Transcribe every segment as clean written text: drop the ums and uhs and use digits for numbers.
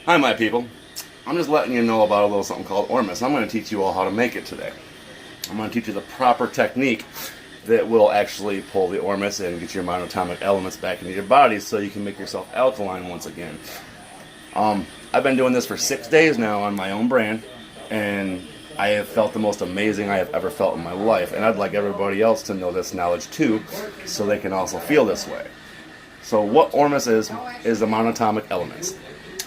Hi, my people. I'm just letting you know about a little something called Ormus. I'm going to teach you all how to make it today. I'm going to teach you the proper technique that will actually pull the Ormus and get your monatomic elements back into your body so you can make yourself alkaline once again. I've been doing this for 6 days now on my own brand, and I have felt the most amazing I have ever felt in my life. And I'd like everybody else to know this knowledge too, so they can also feel this way. So what Ormus is the monatomic elements.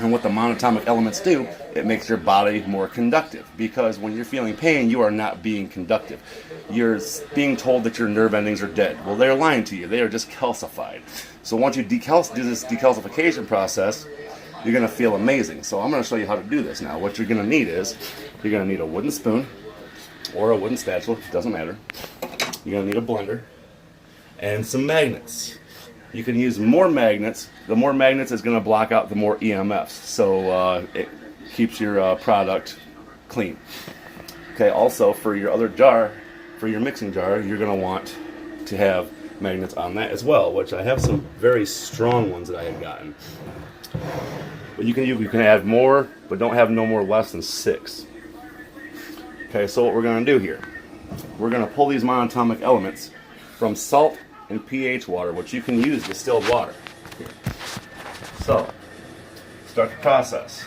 And what the monatomic elements do, it makes your body more conductive. Because when you're feeling pain, you are not being conductive. You're being told that your nerve endings are dead. Well, they're lying to you. They are just calcified. So once you do this decalcification process, you're going to feel amazing. So I'm going to show you how to do this now. What you're going to need is, you're going to need a wooden spoon or a wooden spatula. It doesn't matter. You're going to need a blender and some magnets. You can use more magnets. The more magnets is going to block out the more EMFs, so it keeps your product clean. Okay, also for your other jar, for your mixing jar, you're going to want to have magnets on that as well, which I have some very strong ones that I had gotten. But you can add more, but don't have no more less than 6. Okay, so what we're going to do here, we're going to pull these monatomic elements from salt and pH water, which you can use distilled water. Here. So, start the process.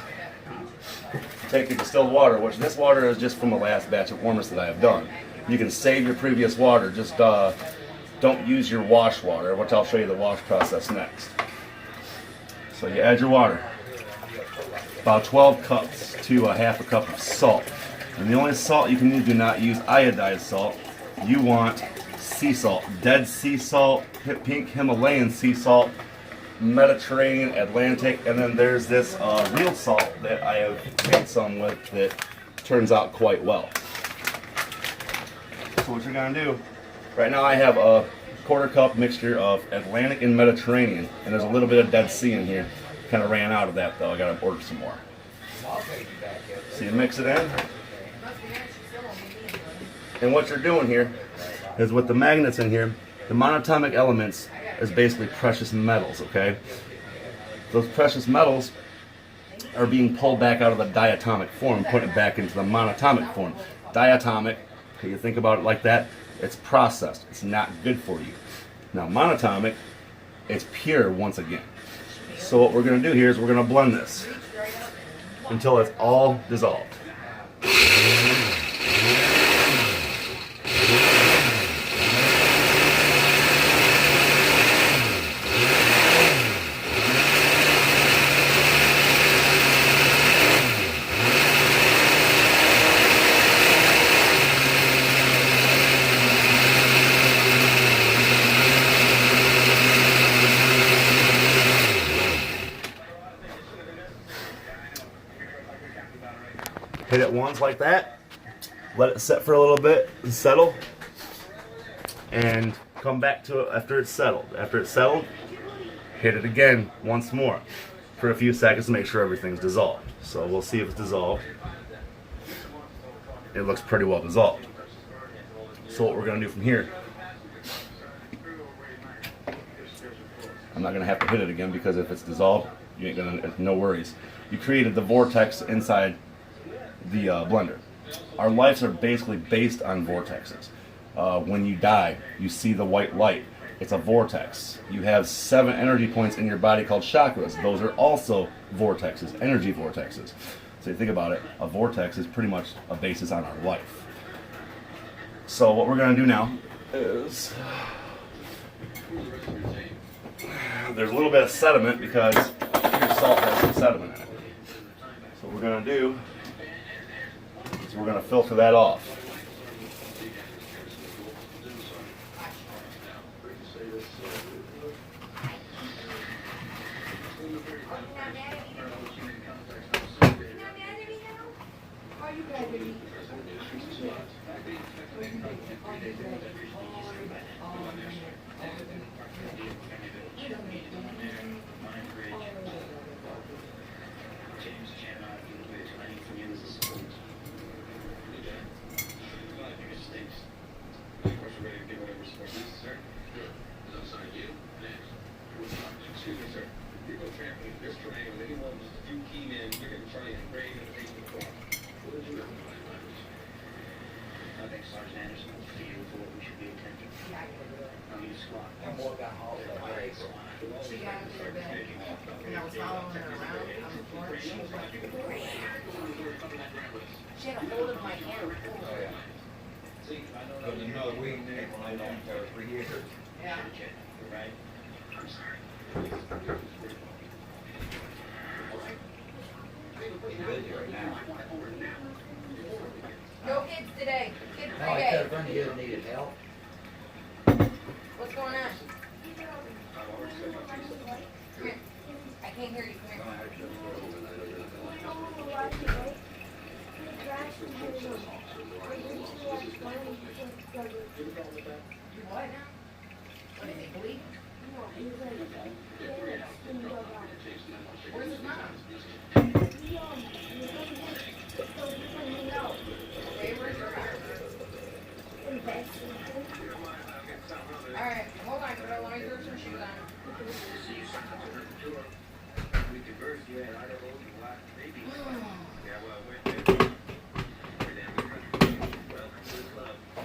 Take your distilled water, which this water is just from the last batch of Ormus that I have done. You can save your previous water, just don't use your wash water, which I'll show you the wash process next. So you add your water, about 12 cups to a half a cup of salt. And the only salt you can use, do not use iodized salt. You want sea salt, dead sea salt, pink Himalayan sea salt, Mediterranean, Atlantic, and then there's this real salt that I have made some with that turns out quite well. So what you're going to do, right now I have a 1/4 cup mixture of Atlantic and Mediterranean, and there's a little bit of Dead Sea in here. Kind of ran out of that though, I got to order some more. So you mix it in, and what you're doing here is with the magnets in here, the monatomic elements is basically precious metals, okay? Those precious metals are being pulled back out of the diatomic form, putting it back into the monatomic form. Diatomic, okay, you think about it like that, it's processed. It's not good for you. Now monatomic, it's pure once again. So what we're going to do here is we're going to blend this until it's all dissolved. Hit it once like that, let it set for a little bit and settle, and come back to it after it's settled. After it's settled, hit it again once more for a few seconds to make sure everything's dissolved. So we'll see if it's dissolved. It looks pretty well dissolved. So what we're going to do from here, I'm not going to have to hit it again because if it's dissolved, you ain't going to, no worries. You created the vortex inside the blender. Our lives are basically based on vortexes. When you die, you see the white light. It's a vortex. You have 7 energy points in your body called chakras. Those are also vortexes, energy vortexes. So you think about it, a vortex is pretty much a basis on our life. So what we're going to do now is, there's a little bit of sediment because your salt has some sediment in it. So what we're going to do, so we're going to filter that off. Excuse me, sir. People trampling this terrain with anyone just a few key men. And I was following her around on the floor. She was like, she had a hold of my hair. Oh, yeah. Because another week, then it went on for 3 years. Yeah. Right? I'm sorry. He's busy right now. No kids today. Kid No, I Friday. said a friend of his needed help. What's going on? Come here. I can't hear you. Come here. You what now? What is it, bleeding? Where's his mom? Okay, where's your mom? Alright, hold on, girl. Let me throw some shoes on.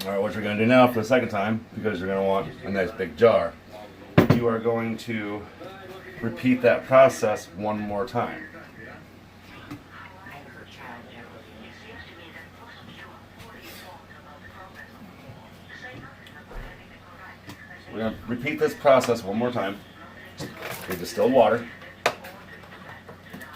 Alright, what you're going to do now for the second time, because you're going to want a nice big jar, you are going to repeat that process one more time. We're going to repeat this process one more time with distilled water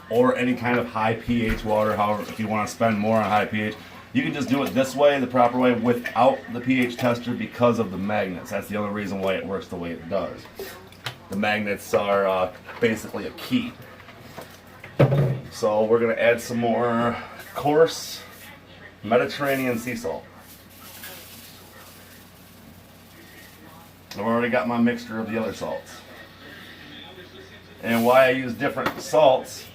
or any kind of high pH water. However, if you want to spend more on high pH, you can just do it this way, the proper way, without the pH tester because of the magnets. That's the only reason why it works the way it does. The magnets are basically a key. So we're going to add some more coarse Mediterranean sea salt. I've already got my mixture of the other salts. And why I use different salts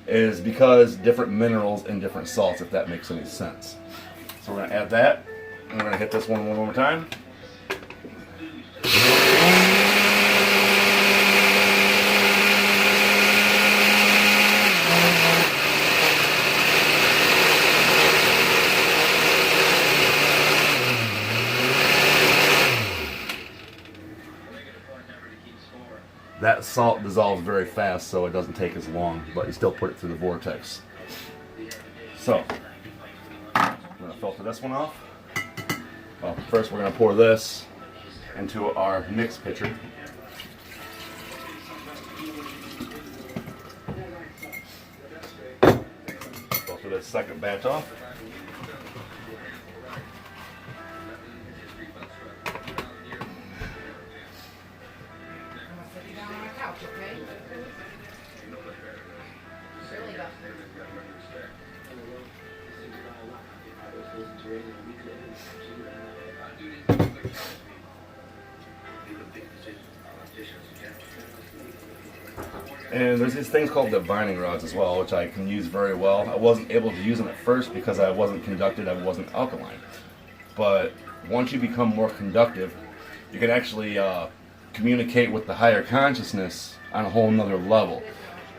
is because different minerals in different salts, if that makes any sense. So we're going to add that. And we're going to hit this one more time. That salt dissolves very fast, so it doesn't take as long, but you still put it through the vortex. So, I'm going to filter this one off. Well, first we're going to pour this into our mix pitcher. Filter this second batch off. Okay? Really go. And there's these things called divining rods as well, which I can use very well. I wasn't able to use them at first because I wasn't conducted, I wasn't alkaline. But once you become more conductive, you can actually communicate with the higher consciousness on a whole nother level.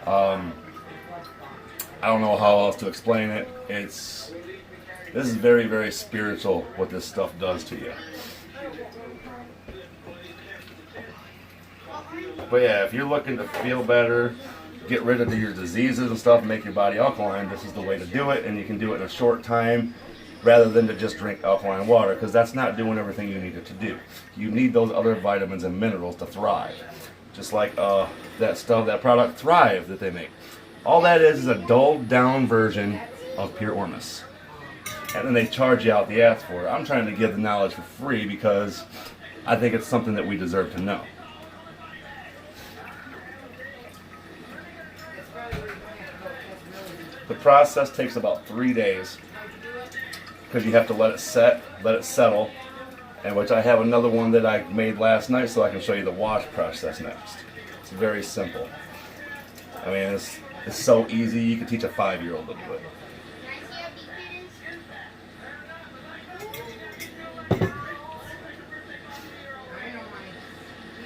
I don't know how else to explain it. This is very, very spiritual what this stuff does to you. But yeah, if you're looking to feel better, get rid of your diseases and stuff, make your body alkaline, this is the way to do it, and you can do it in a short time rather than to just drink alkaline water, because that's not doing everything you need it to do. You need those other vitamins and minerals to thrive. Just like that product Thrive that they make. All that is a dulled down version of pure Ormus. And then they charge you out the ass for it. I'm trying to give the knowledge for free because I think it's something that we deserve to know. The process takes about 3 days because you have to let it set, let it settle, and which I have another one that I made last night so I can show you the wash process next. It's very simple. I mean, it's so easy, you can teach a 5-year-old to do it. Keep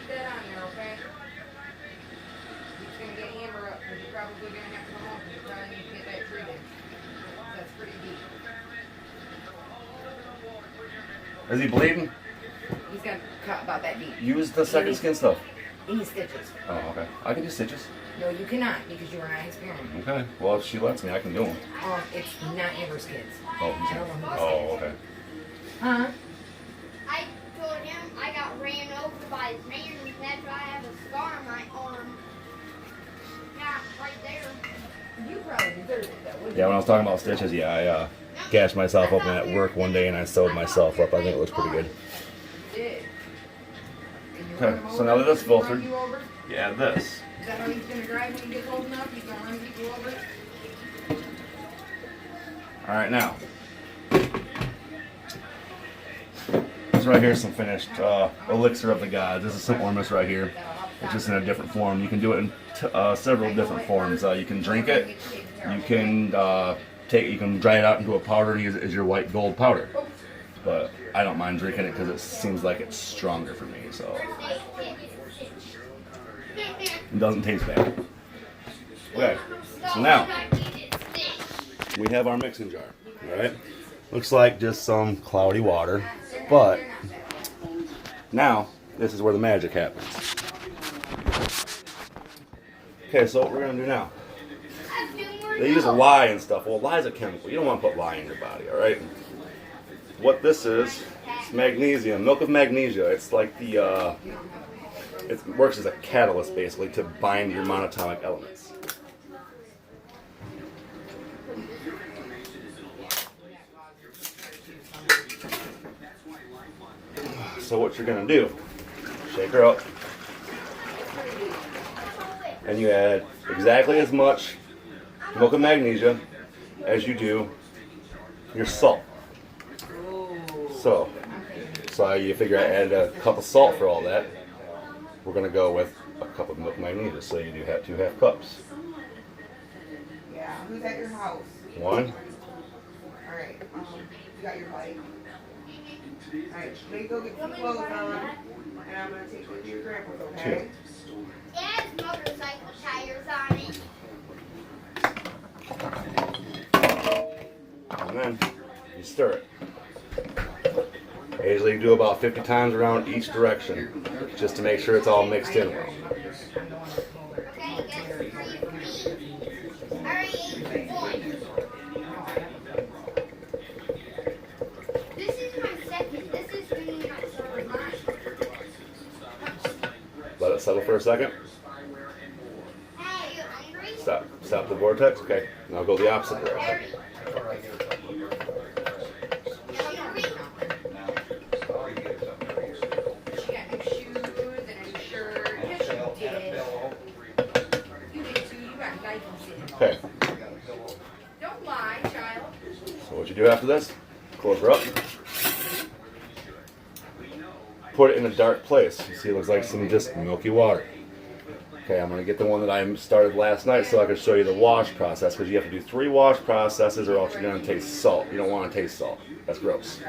that on there, okay? He's gonna get Amber up because you're probably gonna have to Trying to get that treated. That's pretty deep. Is he bleeding? He's got cut about that deep. Use the second skin stuff. He needs stitches. Oh, okay. I can do stitches. No, you cannot because you are not his parent. Okay. Well, if she lets me, I can do them. It's not Amber's kids. Oh, he's I don't know who this Oh, is. okay. Huh? I told him I got ran over by his man, and that's why I have a scar on my arm. Yeah, right there. You probably deserve it though, wouldn't Yeah, when I was talking about stitches, yeah, I gashed myself open at work one day and I sewed myself up. I think it looks pretty good. you? You did. And you Okay, run him so over? now that it's He run filtered- you over? Yeah, this. Is that how he's gonna drive when he gets old enough? He's gonna run people over? All right, now. This right here is some finished elixir of the gods. This is some Ormus right here. It's just in a different form. You can do it in several different forms. You can drink it. You can you can dry it out into a powder and use it as your white gold powder. But I don't mind drinking it because it seems like it's stronger for me. So it doesn't taste bad. Okay, so now we have our mixing jar. All right, looks like just some cloudy water, but now this is where the magic happens. Okay, so what we're gonna do now? They use lye and stuff. Well, lye is a chemical. You don't want to put lye in your body, all right? What this is, it's magnesium, milk of magnesia. It's like the, it works as a catalyst basically to bind your monatomic elements. So what you're gonna do, shake her up, and you add exactly as much milk of magnesia as you do your salt. So you figure I added a cup of salt for all that. We're gonna go with a cup of milk of magnesia, so you do have 2 half cups. Yeah. Who's at your house? 1, Alright, you got your bike. Alright, let me go get some clothes on, and I'm gonna take you to your grandpa's, okay? It has motorcycle tires on it. and then you stir it. I usually do about 50 times around each direction, just to make sure it's all mixed in well. Okay, guess 3 for me. I already ate 1. This is my second. This is going to not serve mine. Let it settle for a second. Hey, you hungry? Stop the vortex. Okay, now go the opposite direction. Harry, you hungry? She got new shoes and a new shirt. Yes, you did. You did too. You got Nikes in. Okay, Don't lie, child. so what you do after this, close her up. Put it in a dark place. You see it looks like some just milky water. Okay, I'm going to get the one that I started last night so I can show you the wash process, because you have to do 3 wash processes or else you're going to taste salt. You don't want to taste salt. That's gross.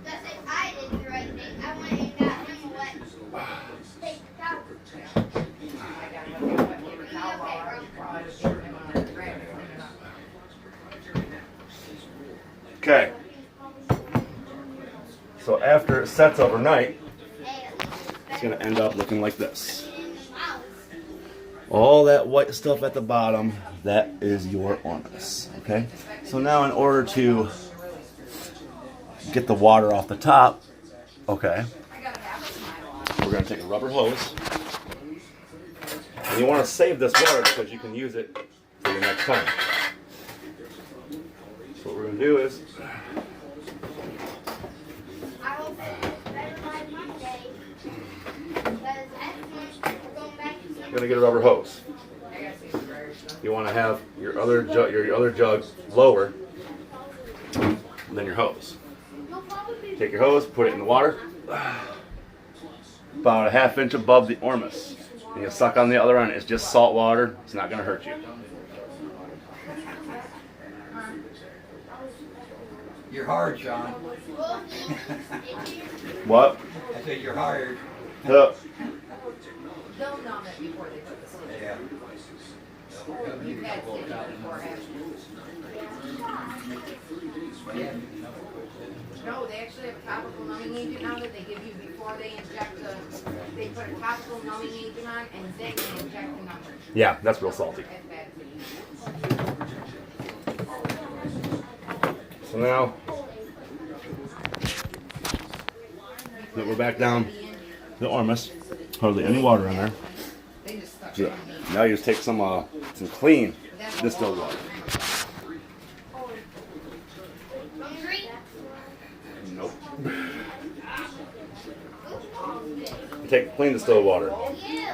That's it. I did the right thing. I went and got him a wet paper towel. I got to look at what paper towel while I was shorting him on the ground. Okay, so after it sets overnight, Hey, it's going to end up looking like this. in the house. All that white stuff at the bottom, that is your Ormus. Okay, so now in order to get the water off the top, okay, we're going to take a rubber hose, and you want to save this water because you can use it for your next time. So what we're going to do is, I hope it's better by Monday. Because we're going back to you're going to get a rubber hose. You want to have your other jug lower than your hose. Take your hose, put it in the water, about a ½ inch above the Ormus. And you suck on the other end. It's just salt water. It's not going to hurt you. You're hard, Sean. What? I said you're hard. Hup. they'll numb it before they put the solution. Yeah. You've had stitches before, haven't you? No, they actually have a topical numbing agent now that they give you before they inject they put a topical numbing agent on and then they inject the number. Yeah, that's real salty. As bad as it is. So now that we're back down the Ormus, hardly any water in there. They just stuck So it in. now you just take some clean distilled water. Hungry? Nope. You take clean distilled water.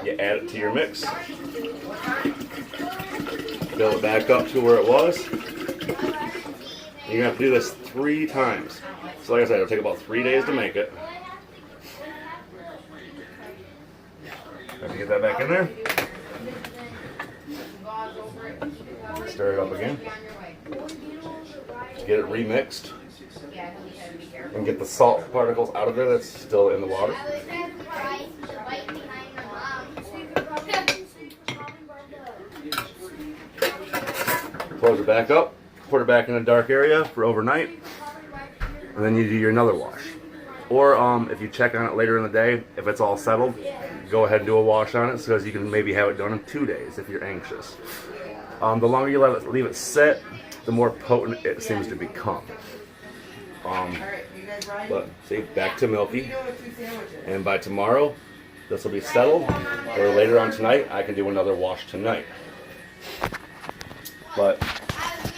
You add it to your mix. Fill it back up to where it was. You're gonna have to do this 3 times. So like I said, it'll take about 3 days to make it. Have to get that back in there. Stir it up again. Get it remixed. And get the salt particles out of there that's still in the water. I was having rice to bite behind my mom. Close it back up. Put it back in a dark area for overnight. And then you do your another wash. Or if you check on it later in the day, if it's all settled, go ahead and do a wash on it because you can maybe have it done in 2 days if you're anxious. The longer you leave it sit, the more potent it seems to become. Alright, you guys ready? But see, back to What are you milky. doing with 2 sandwiches? And by tomorrow, this will be settled. Or later on tonight, I can do another wash tonight. But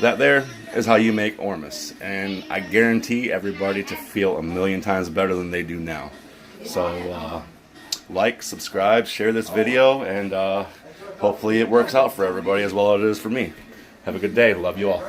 that there is how you make Ormus. And I guarantee everybody to feel a million times better than they do now. So like, subscribe, share this video, and hopefully it works out for everybody as well as it is for me. Have a good day. Love you all.